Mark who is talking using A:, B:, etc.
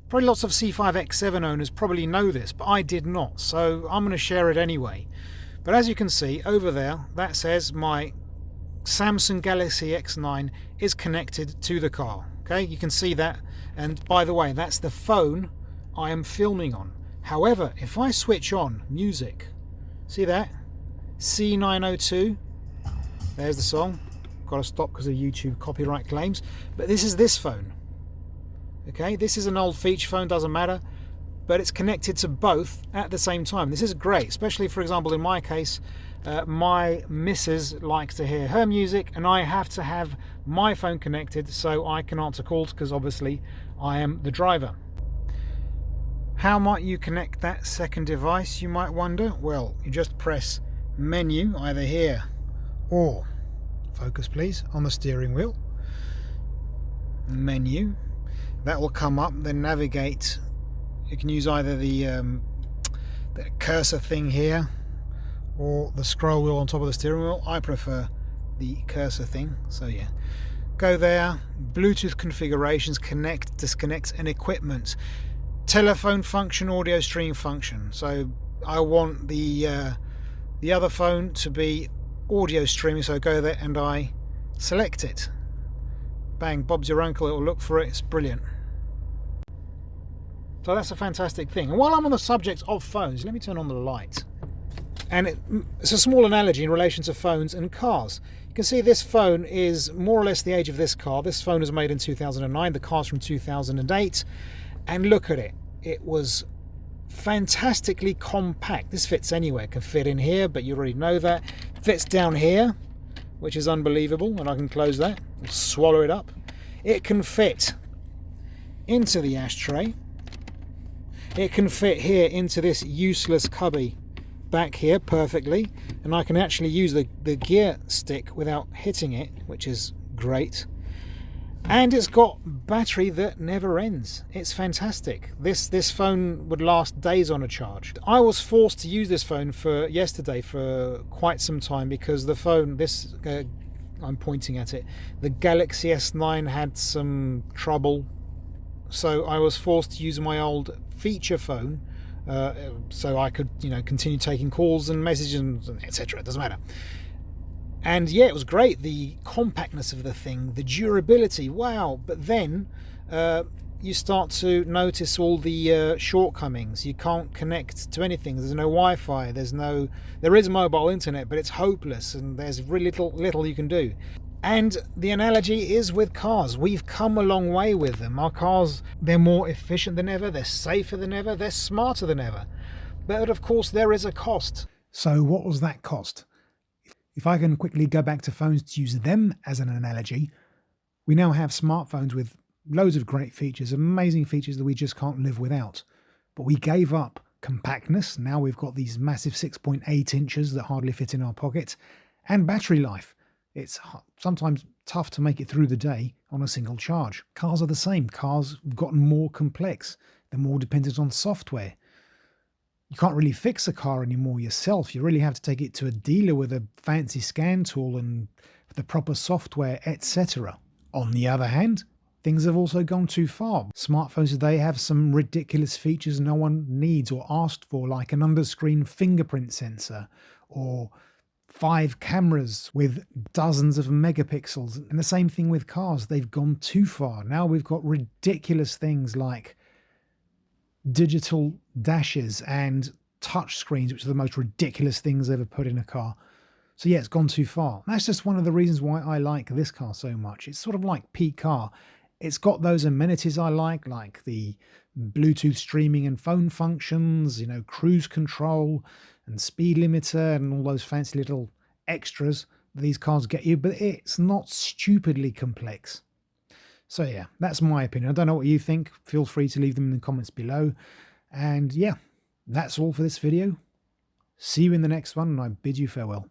A: Probably lots of C5X7 owners probably know this, but I did not, so I'm going to share it anyway. But as you can see over there, that says my Samsung Galaxy S9 is connected to the car. Okay, you can see that, and by the way, that's the phone I am filming on. However, if I switch on music, see that? C902, there's the song. Got to stop because of YouTube copyright claims, but this is this phone. Okay, this is an old feature phone, doesn't matter, but it's connected to both at the same time. This is great, especially for example in my case, my missus likes to hear her music and I have to have my phone connected so I can answer calls because obviously I am the driver. How might you connect that second device, you might wonder? Well, you just press menu either here or, focus please, on the steering wheel. Menu. That will come up, then navigate. You can use either the cursor thing here or the scroll wheel on top of the steering wheel. I prefer the cursor thing, so yeah. Go there, Bluetooth configurations, connect, disconnect, and equipment. Telephone function, audio stream function. So I want the other phone to be audio streaming, so go there and I select it. Bang, Bob's your uncle, it'll look for it, it's brilliant. So that's a fantastic thing. And while I'm on the subject of phones, let me turn on the light. And it's a small analogy in relation to phones and cars. You can see this phone is more or less the age of this car. This phone was made in 2009, the car's from 2008. And look at it. It was fantastically compact. This fits anywhere. It can fit in here, but you already know that. It fits down here, which is unbelievable. And I can close that and swallow it up. It can fit into the ashtray. It can fit here into this useless cubby back here perfectly, and I can actually use the gear stick without hitting it, which is great. And it's got battery that never ends. It's fantastic. This phone would last days on a charge. I was forced to use this phone for yesterday for quite some time because the phone, I'm pointing at it, the Galaxy S9 had some trouble, so I was forced to use my old feature phone so I could, continue taking calls and messages and etc. It doesn't matter. And yeah, it was great, the compactness of the thing, the durability, wow. But then you start to notice all the shortcomings. You can't connect to anything. There's no Wi-Fi, there is mobile internet, but it's hopeless and there's really little you can do. And the analogy is with cars. We've come a long way with them. Our cars, they're more efficient than ever, they're safer than ever, they're smarter than ever. But of course there is a cost. So what was that cost? If I can quickly go back to phones to use them as an analogy, we now have smartphones with loads of great features, amazing features that we just can't live without. But we gave up compactness. Now we've got these massive 6.8 inches that hardly fit in our pocket, and battery life. It's sometimes tough to make it through the day on a single charge. Cars are the same. Cars have gotten more complex. They're more dependent on software. You can't really fix a car anymore yourself. You really have to take it to a dealer with a fancy scan tool and the proper software, etc. On the other hand, things have also gone too far. Smartphones today have some ridiculous features no one needs or asked for, like an under-screen fingerprint sensor or 5 cameras with dozens of megapixels. And the same thing with cars. They've gone too far. Now we've got ridiculous things like digital dashes and touch screens, which are the most ridiculous things ever put in a car. So yeah, it's gone too far. That's just one of the reasons why I like this car so much. It's sort of like peak car. It's got those amenities I like the Bluetooth streaming and phone functions, cruise control and speed limiter and all those fancy little extras that these cars get you, but it's not stupidly complex. So yeah, that's my opinion. I don't know what you think. Feel free to leave them in the comments below. And yeah, that's all for this video. See you in the next one, and I bid you farewell.